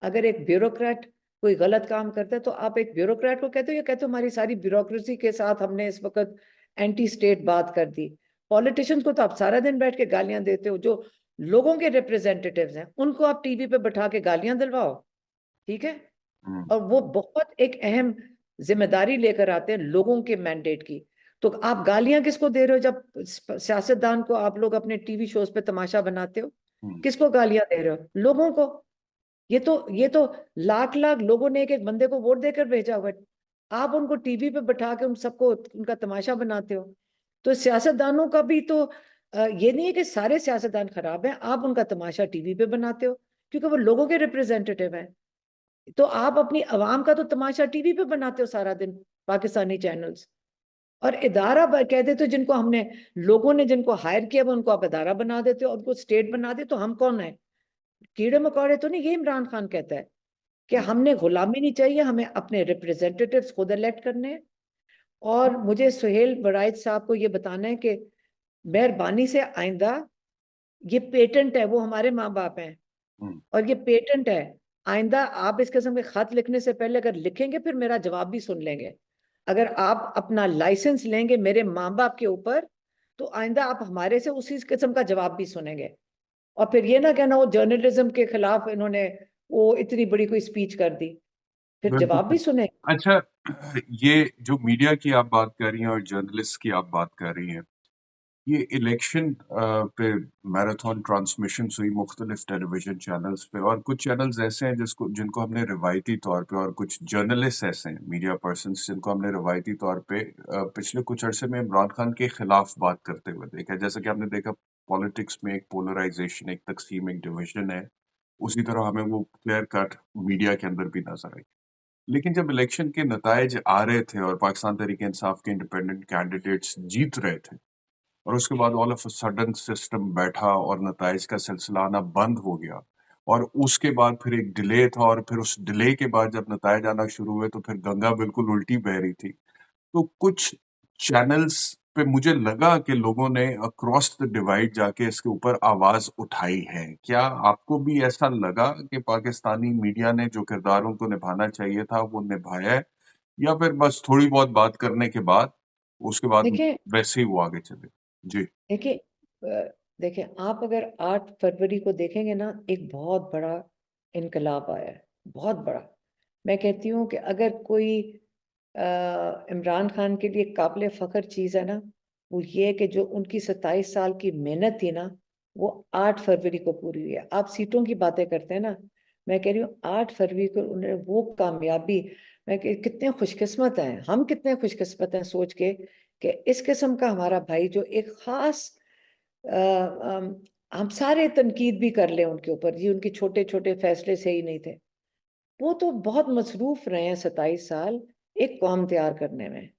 अगर एक ब्यूरोक्रेट कोई गलत काम करता है तो आप एक ब्यूरोक्रेट को कहते हो, या कहते हो हमारी सारी ब्यूरोक्रेसी के साथ हमने इस वक्त एंटी स्टेट बात कर दी। पॉलिटिशियंस को तो आप सारा दिन बैठ के गालियां देते हो। जो लोगों के रिप्रेजेंटेटिव्स हैं उनको आप टीवी पे बैठा के गालियां दिलवाओ, ठीक है? हुँ, और वो बहुत एक अहम जिम्मेदारी लेकर आते हैं लोगों के मैंडेट की। तो आप गालियां किसको दे रहे हो जब सियासतदान को आप लोग अपने टीवी शोज पे तमाशा बनाते हो? हुँ, किसको गालियां दे रहे हो? लोगों को। ये तो लाख लाख लोगों ने एक एक बंदे को वोट देकर भेजा हुआ है। आप उनको टीवी पे बैठा के उन सबको उनका तमाशा बनाते हो। तो सियासतदानों का भी तो ये नहीं है कि सारे सियासतदान खराब हैं, आप उनका तमाशा टीवी पे बनाते हो क्योंकि वो लोगों के रिप्रेजेंटेटिव हैं। तो आप अपनी आवाम का तो तमाशा टीवी पे बनाते हो सारा दिन, पाकिस्तानी चैनल्स। और इदारा कहते तो जिनको हमने, लोगों ने जिनको हायर किया वो उनको आप इदारा बना देते हो और उनको स्टेट बना दे, तो हम कौन है? कीड़े मकोड़े तो नहीं। ये इमरान खान कहता है कि हमने गुलामी नहीं चाहिए, हमें अपने रिप्रेजेंटेटिव्स खुद इलेक्ट करने हैं। और मुझे सुहेल वराइद साहब को ये बताना है कि मेहरबानी से आइंदा, ये पेटेंट है, वो हमारे माँ बाप हैं हम्म। और ये पेटेंट है। आइंदा आप इस किस्म के खत लिखने से पहले अगर लिखेंगे, फिर मेरा जवाब भी सुन लेंगे। अगर आप अपना लाइसेंस लेंगे मेरे माँ बाप के ऊपर, तो आइंदा आप हमारे से उसी किस्म का जवाब भी सुनेंगे। और फिर ये ना कहना वो जर्नलिज्म के खिलाफ इन्होंने वो इतनी बड़ी कोई स्पीच कर दी, फिर बिल्कुल जवाब भी सही। सुने। अच्छा, ये जो मीडिया की आप बात कर रही हैं और जर्नलिस्ट की आप बात कर रही हैं, ये इलेक्शन पे मैराथन ट्रांसमिशन हुई मुख्तलिफ टेलीविजन चैनल्स पे, और कुछ चैनल्स ऐसे हैं जिनको हमने रिवायती तौर पे, और कुछ जर्नलिस्ट ऐसे हैं, मीडिया पर्सन्स, जिनको हमने रिवायती तौर पे पिछले कुछ अरसे में इमरान खान के खिलाफ बात करते हुए देखा है। जैसा कि आपने देखा, पॉलिटिक्स में एक पोलराइजेशन, एक तकसीम, एक डिवीजन है, उसी तरह हमें वो क्लियर कट मीडिया के अंदर भी नजर आई। लेकिन जब इलेक्शन के नतायज आ रहे थे और पाकिस्तान तहरीक इंसाफ के इंडिपेंडेंट कैंडिडेट्स जीत रहे थे, और उसके बाद all of a sudden system बैठा और नताइज का सिलसिला आना बंद हो गया, और उसके बाद फिर एक डिले था, और फिर उस डिले के बाद जब नताइज आना शुरू हुए तो फिर गंगा बिल्कुल उल्टी बह रही थी। तो कुछ चैनल्स पे मुझे लगा कि लोगों ने अक्रॉस द डिवाइड जाके इसके ऊपर आवाज उठाई है। क्या आपको भी ऐसा लगा कि पाकिस्तानी मीडिया ने जो किरदार उनको निभाना चाहिए था वो निभाया है, या फिर बस थोड़ी बहुत बात करने के बाद उसके बाद देखिए वैसे ही वो आगे चले? जी। देखिए देखिए, आप अगर 8 फरवरी को देखेंगे ना, एक बहुत बड़ा इनकलाब आया है, बहुत बड़ा। मैं कहती हूँ कि अगर कोई इमरान खान के लिए काबिल फख्र चीज़ है ना, वो ये है कि जो उनकी 27 साल की मेहनत थी ना, वो 8 फरवरी को पूरी हुई है। आप सीटों की बातें करते हैं ना, मैं कह रही हूँ 8 फरवरी को उन्होंने वो कामयाबी, कितने खुशकिस्मत हैं हम, कितने खुशकिस्मत हैं सोच के कि इस किस्म का हमारा भाई जो एक खास हम सारे तनकीद भी कर लें उनके ऊपर, जी उनके छोटे छोटे फैसले सही नहीं थे, वो तो बहुत मसरूफ रहे हैं 27 साल एक कौम तैयार करने में।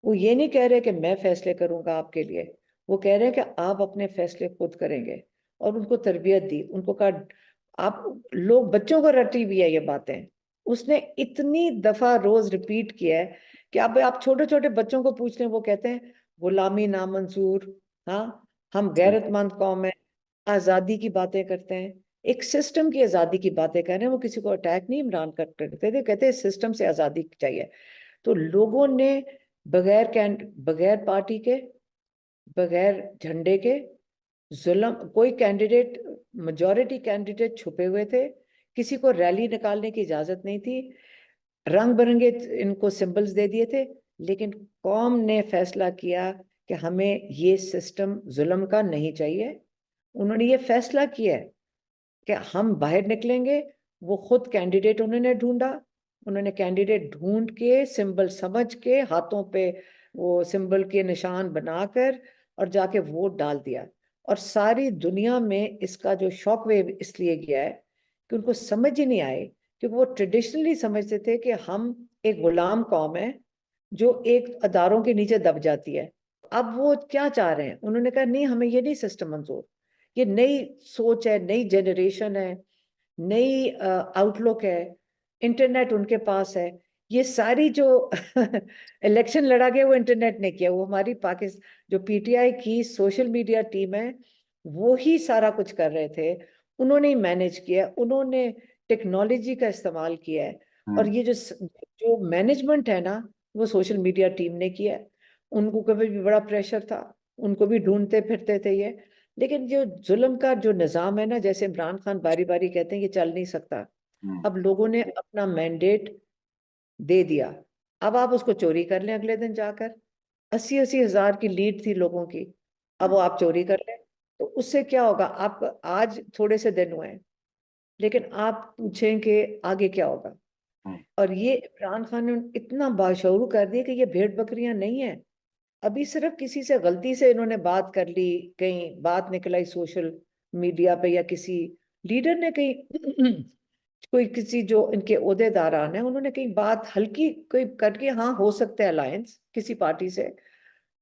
वो ये नहीं कह रहे कि मैं फैसले करूंगा आपके लिए, वो कह रहे हैं कि आप अपने फैसले खुद करेंगे। और उनको तरबियत दी, उनको कहा आप लोग, बच्चों को रटी भी है ये बातें। उसने इतनी दफा रोज रिपीट किया है कि अब आप छोटे छोटे बच्चों को पूछ लें, वो कहते हैं गुलामी नामंजूर, हाँ हम जी। गैरतमंद कौम है, आजादी की बातें करते हैं, एक सिस्टम की आजादी की बातें कर रहे हैं। वो किसी को अटैक नहीं इमरान करते थे, कहते हैं सिस्टम से आजादी चाहिए। तो लोगों ने बगैर पार्टी के, बगैर झंडे के, जुल्म, कोई कैंडिडेट, मेजॉरिटी कैंडिडेट छुपे हुए थे, किसी को रैली निकालने की इजाजत नहीं थी, रंग बिरंगे इनको सिंबल्स दे दिए थे। लेकिन कौम ने फैसला किया कि हमें ये सिस्टम जुल्म का नहीं चाहिए। उन्होंने ये फैसला किया है कि हम बाहर निकलेंगे। वो खुद कैंडिडेट उन्होंने ढूंढा, उन्होंने कैंडिडेट ढूंढ के सिंबल समझ के हाथों पे वो सिंबल के निशान बनाकर और जाके वोट डाल दिया। और सारी दुनिया में इसका जो शॉक वेव इसलिए गया है कि उनको समझ ही नहीं आए, क्योंकि वो ट्रेडिशनली समझते थे कि हम एक गुलाम कौम है जो एक अदारों के नीचे दब जाती है। अब वो क्या चाह रहे हैं, उन्होंने कहा नहीं हमें ये नहीं सिस्टम मंजूर, ये नई सोच है, नई जनरेशन है, नई आउटलुक है, इंटरनेट उनके पास है। ये सारी जो इलेक्शन लड़ा गया वो इंटरनेट ने किया, वो हमारी पाकिस्तान जो पीटीआई की सोशल मीडिया टीम है वो ही सारा कुछ कर रहे थे। उन्होंने ही मैनेज किया, उन्होंने टेक्नोलॉजी का इस्तेमाल किया है। और हुँ। ये जो जो मैनेजमेंट है ना, वो सोशल मीडिया टीम ने किया है। उनको कभी भी बड़ा प्रेशर था, उनको भी ढूंढते फिरते थे ये। लेकिन जो जुल्म का जो निज़ाम है ना, जैसे इमरान खान बारी बारी कहते हैं ये चल नहीं सकता। हुँ। अब लोगों ने अपना मैंडेट दे दिया, अब आप उसको चोरी कर लें अगले दिन जाकर। 80-80 हज़ार की लीड थी लोगों की, अब हुँ। वो आप चोरी कर लें, तो उससे क्या होगा? आप आज थोड़े से दिन हुए हैं, लेकिन आप पूछें कि आगे क्या होगा। हुँ। और ये इमरान खान ने इतना बाशऊर कर दिया कि ये भेड़ बकरियां नहीं है। अभी सिर्फ किसी से गलती से इन्होंने बात कर ली, कहीं बात निकल आई सोशल मीडिया पे, या किसी लीडर ने कहीं कोई किसी जो इनके ओहदेदारान है उन्होंने कहीं बात हल्की कोई करके, हाँ हो सकता है अलायंस किसी पार्टी से,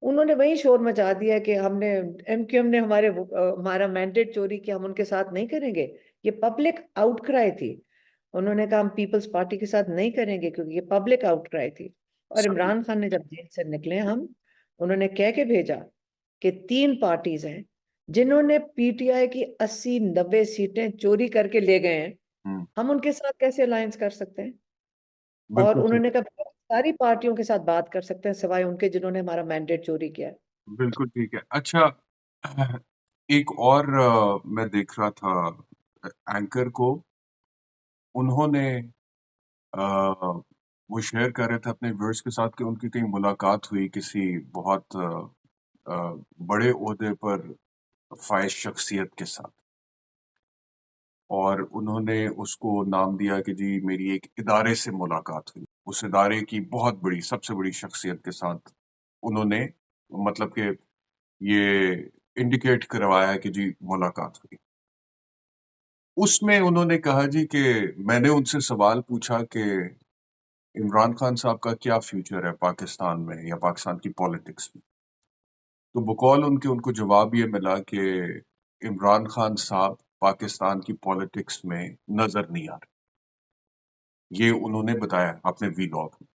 उन्होंने वही शोर मचा दिया कि हमने, एमक्यूएम ने हमारा मैंडेट चोरी किया, हम उनके साथ नहीं करेंगे। ये पब्लिक आउटक्राई थी। उन्होंने कहा हम पीपल्स पार्टी के साथ नहीं करेंगे क्योंकि ये पब्लिक आउटक्राई थी। और सही। इमरान खान ने जब जेल से निकले हम, उन्होंने कह के भेजा कि 3 पार्टीज हैं जिन्होंने पीटीआई की 80-90 सीटें चोरी करके ले गए हैं, हम्म। हम उनके साथ कैसे अलायंस कर सकते हैं। और बिल्कुल ठीक। उन्होंने कहा सारी पार्टियों के साथ बात कर सकते हैं सिवाय उनके जिन्होंने हमारा मैंडेट चोरी किया है। बिल्कुल ठीक है। अच्छा, एक और मैं देख रहा था एंकर को, उन्होंने वो शेयर कर रहे थे अपने व्यूअर्स के साथ कि उनकी कहीं मुलाकात हुई किसी बहुत बड़े ओहदे पर फाइज शख्सियत के साथ, और उन्होंने उसको नाम दिया कि जी मेरी एक इदारे से मुलाकात हुई, उस इदारे की बहुत बड़ी, सबसे बड़ी शख्सियत के साथ उन्होंने, मतलब कि ये इंडिकेट करवाया कि जी मुलाकात हुई। उसमें उन्होंने कहा जी कि मैंने उनसे सवाल पूछा कि इमरान खान साहब का क्या फ्यूचर है पाकिस्तान में या पाकिस्तान की पॉलिटिक्स में। तो बकौल उनके उनको जवाब ये मिला कि इमरान खान साहब पाकिस्तान की पॉलिटिक्स में नजर नहीं आ रहे। ये उन्होंने बताया अपने वीलॉग में।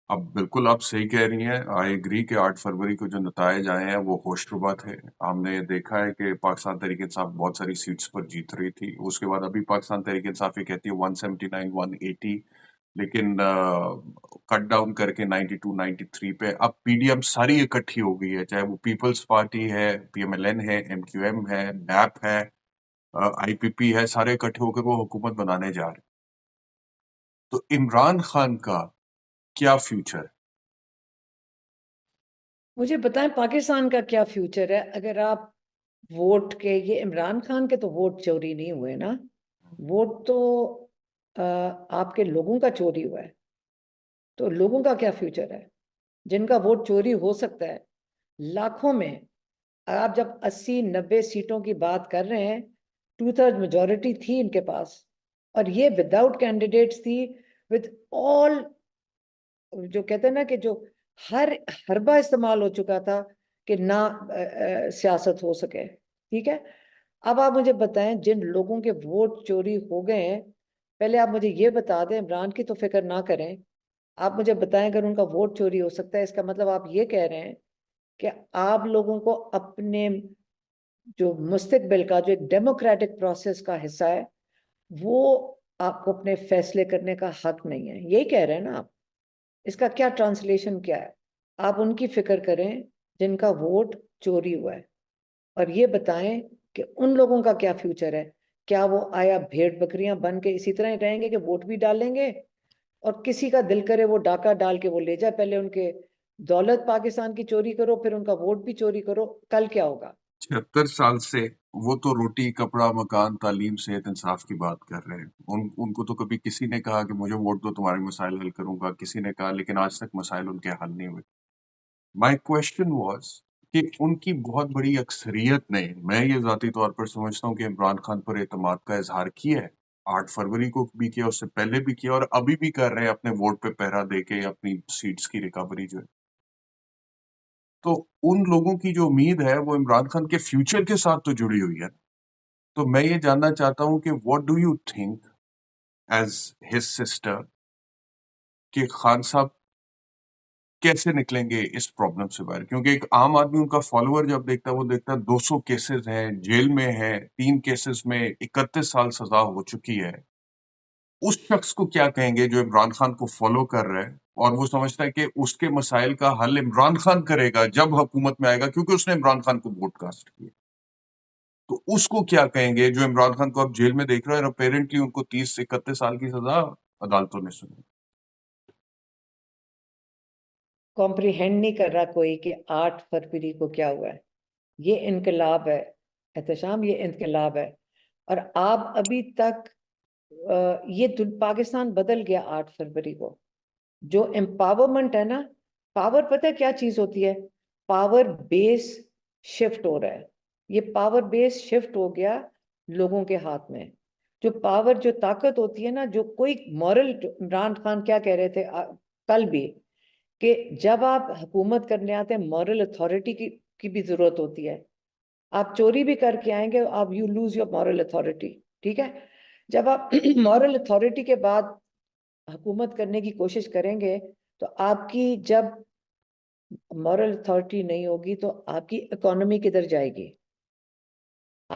अब बिल्कुल आप सही कह रही हैं, आई एग्री कि 8 फरवरी को जो नतायज आए हैं वो होशरुबा थे। हमने देखा है कि पाकिस्तान तहरीक इंसाफ बहुत सारी सीट्स पर जीत रही थी, उसके बाद अभी पाकिस्तान तहरीक इंसाफ ये कहती है 179 180, लेकिन कट डाउन करके 92 93 पे अब पीडीएम सारी इकट्ठी हो गई है, चाहे वो पीपल्स पार्टी है, पीएमएलएन है, एमक्यूएम है, बैप है, आईपीपी है, सारे इकट्ठे होकर वो हुकूमत बनाने जा रहे हैं। तो इमरान खान का क्या फ्यूचर है? मुझे बताएं पाकिस्तान का क्या फ्यूचर है। अगर आप वोट के, ये इमरान खान के तो वोट चोरी नहीं हुए ना, वोट तो आपके लोगों का चोरी हुआ है। तो लोगों का क्या फ्यूचर है जिनका वोट चोरी हो सकता है लाखों में। आप जब 80-90 सीटों की बात कर रहे हैं, 2/3 मेजोरिटी थी इनके पास, और ये विदाउट कैंडिडेट्स थी, विद ऑल, जो कहते हैं ना कि जो हर हरबा इस्तेमाल हो चुका था कि ना सियासत हो सके। ठीक है। अब आप मुझे बताएं जिन लोगों के वोट चोरी हो गए हैं, पहले आप मुझे ये बता दें, इमरान की तो फिक्र ना करें, आप मुझे बताएं अगर उनका वोट चोरी हो सकता है, इसका मतलब आप ये कह रहे हैं कि आप लोगों को अपने जो मुस्तकबिल का, जो एक डेमोक्रेटिक प्रोसेस का हिस्सा है, वो आपको अपने फैसले करने का हक नहीं है, यही कह रहे हैं ना आप। इसका क्या ट्रांसलेशन क्या है। आप उनकी फिक्र करें जिनका वोट चोरी हुआ है, और ये बताएं कि उन लोगों का क्या फ्यूचर है। क्या वो आया भेड़ बकरियां बन के इसी तरह ही रहेंगे कि वोट भी डालेंगे, और किसी का दिल करे वो डाका डाल के वो ले जाए, पहले उनके दौलत पाकिस्तान की चोरी करो फिर उनका वोट भी चोरी करो, कल क्या होगा। 76 साल से वो तो रोटी कपड़ा मकान तालीम सेहत इंसाफ की बात कर रहे हैं। उनको तो कभी किसी ने कहा कि मुझे वोट दो तुम्हारे मसाइल हल करूंगा, किसी ने कहा, लेकिन आज तक मसाइल उनके हल नहीं हुए। माय क्वेश्चन वाज कि उनकी बहुत बड़ी अक्सरियत ने, मैं ये जाती तौर पर समझता हूँ कि इमरान खान पर एतमाद का इजहार किया है। 8 फरवरी को भी किया, उससे पहले भी किया, और अभी भी कर रहे हैं अपने वोट पे पहरा दे के अपनी सीट्स की रिकवरी जो है। तो उन लोगों की जो उम्मीद है वो इमरान खान के फ्यूचर के साथ तो जुड़ी हुई है। तो मैं ये जानना चाहता हूं कि what do you think as his sister कि खान साहब कैसे निकलेंगे इस प्रॉब्लम से बाहर, क्योंकि एक आम आदमी उनका फॉलोअर जब देखता है वो देखता है 200 केसेस हैं, जेल में है, 3 केसेस में 31 साल सजा हो चुकी है। उस शख्स को क्या कहेंगे जो इमरान खान को फॉलो कर रहा है और वो समझता है कि उसके मसाइल का हल इमरान खान करेगा जब हुकूमत में आएगा, क्योंकि उसने इमरान खान को वोट कास्ट किया। तो उसको क्या कहेंगे जो इमरान खान को अब जेल में देख रहा है और अपेरेंटली उनको 30 से 31 साल की सजा अदालतों ने सुनी। कॉम्प्रिहेंड नहीं कर रहा कोई कि 8 फरवरी को क्या हुआ है। ये इनकलाब है एहतशाम, ये इनकलाब है। और आप अभी तक ये पाकिस्तान बदल गया 8 फरवरी को। जो एम्पावरमेंट है ना, पावर पता है क्या चीज होती है। पावर बेस शिफ्ट हो रहा है। ये पावर बेस शिफ्ट हो गया लोगों के हाथ में। जो पावर, जो ताकत होती है ना, जो कोई मॉरल, इमरान खान क्या कह रहे थे कल भी, कि जब आप हुकूमत करने आते हैं मॉरल अथॉरिटी की भी जरूरत होती है। आप चोरी भी करके आएंगे, आप you lose your moral authority. ठीक है, जब आप मॉरल अथॉरिटी के बाद हुकूमत करने की कोशिश करेंगे, तो आपकी जब मॉरल अथॉरिटी नहीं होगी तो आपकी इकोनॉमी किधर जाएगी,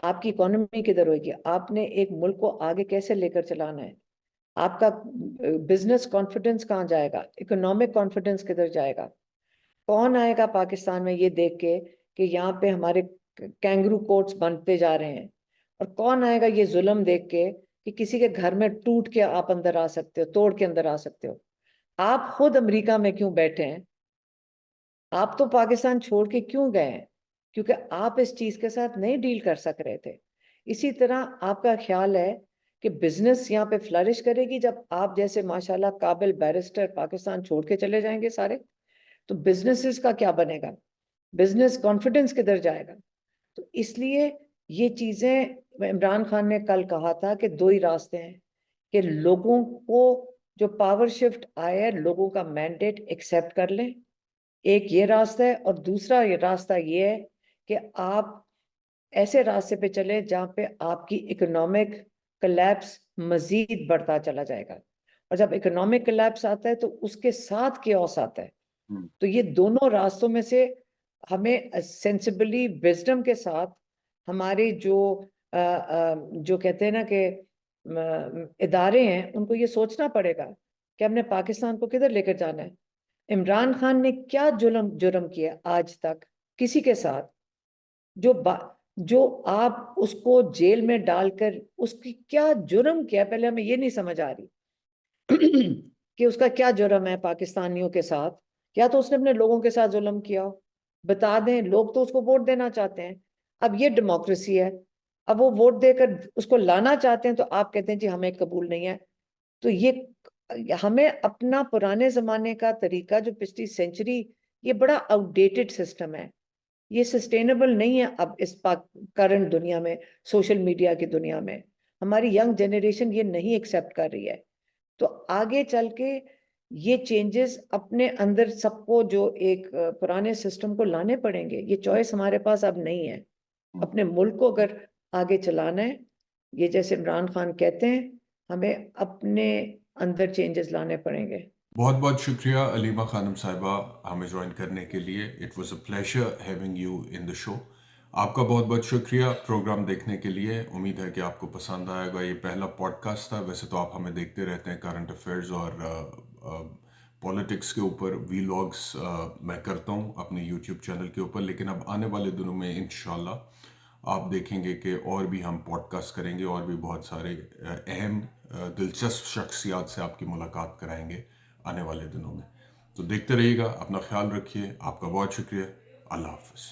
आपकी इकोनॉमी किधर होगी, आपने एक मुल्क को आगे कैसे लेकर चलाना है, आपका बिजनेस कॉन्फिडेंस कहाँ जाएगा, इकोनॉमिक कॉन्फिडेंस किधर जाएगा। कौन आएगा पाकिस्तान में ये देख के कि यहाँ पे हमारे कैंगरू कोर्ट्स बनते जा रहे हैं, और कौन आएगा ये जुल्म देख के कि किसी के घर में टूट के आप अंदर आ सकते हो, तोड़ के अंदर आ सकते हो। आप खुद अमेरिका में क्यों बैठे हैं, आप तो पाकिस्तान छोड़ के क्यों गए हैं, क्योंकि आप इस चीज के साथ नहीं डील कर सक रहे थे। इसी तरह आपका ख्याल है कि बिजनेस यहाँ पे फ्लरिश करेगी जब आप जैसे माशाल्लाह काबिल बैरिस्टर पाकिस्तान छोड़ के चले जाएंगे सारे, तो बिजनेसेस का क्या बनेगा, बिजनेस कॉन्फिडेंस किधर जाएगा। तो इसलिए ये चीजें इमरान खान ने कल कहा था कि दो ही रास्ते हैं कि लोगों को जो पावर शिफ्ट आया है, लोगों का मैंडेट एक्सेप्ट कर लें, एक ये रास्ता है, और दूसरा ये रास्ता ये है कि आप ऐसे रास्ते पे चले जहाँ पे आपकी इकोनॉमिक कलैप्स मजीद बढ़ता चला जाएगा, और जब इकोनॉमिक कलैप्स आता है तो उसके साथ केओस आता है। हम्म। तो ये दोनों रास्तों में से हमें सेंसिबली विजडम के साथ हमारे जो कहते हैं ना कि इदारे हैं, उनको ये सोचना पड़ेगा कि हमने पाकिस्तान को किधर लेकर जाना है। इमरान खान ने क्या जुल्म जुर्म किया आज तक किसी के साथ, जो आप उसको जेल में डालकर उसकी क्या जुर्म किया, पहले हमें ये नहीं समझ आ रही कि उसका क्या जुर्म है पाकिस्तानियों के साथ। या तो उसने अपने लोगों के साथ जुल्म किया हो, बता दें, लोग तो उसको वोट देना चाहते हैं। अब ये डेमोक्रेसी है, अब वो वोट देकर उसको लाना चाहते हैं, तो आप कहते हैं जी हमें कबूल नहीं है। तो ये हमें अपना पुराने जमाने का तरीका जो पिछली सेंचुरी, ये बड़ा आउटडेटेड सिस्टम है, ये सस्टेनेबल नहीं है अब इस करंट दुनिया में, सोशल मीडिया की दुनिया में हमारी यंग जनरेशन ये नहीं एक्सेप्ट कर रही है। तो आगे चल के ये चेंजेस अपने अंदर सबको जो एक पुराने सिस्टम को लाने पड़ेंगे, ये चॉइस हमारे पास अब नहीं है। अपने मुल्क को अगर आगे चलाना है, ये जैसे इमरान खान कहते हैं, हमें अपने अंदर चेंजेस लाने पड़ेंगे। बहुत बहुत शुक्रिया अलीमा खानम साहिबा हमें ज्वाइन करने के लिए। It was a pleasure having you in the show. आपका बहुत बहुत शुक्रिया प्रोग्राम देखने के लिए। उम्मीद है कि आपको पसंद आएगा। ये पहला पॉडकास्ट था, वैसे तो आप हमें देखते रहते हैं करंट अफेयर्स और पॉलिटिक्स के ऊपर वीलॉग्स मैं करता हूँ अपने यूट्यूब चैनल के ऊपर, लेकिन अब आने वाले दिनों में इंशाल्लाह आप देखेंगे कि और भी हम पॉडकास्ट करेंगे और भी बहुत सारे अहम दिलचस्प शख्सियात से आपकी मुलाकात कराएंगे आने वाले दिनों में। तो देखते रहिएगा, अपना ख्याल रखिए। आपका बहुत शुक्रिया। अल्लाह हाफ़िज़।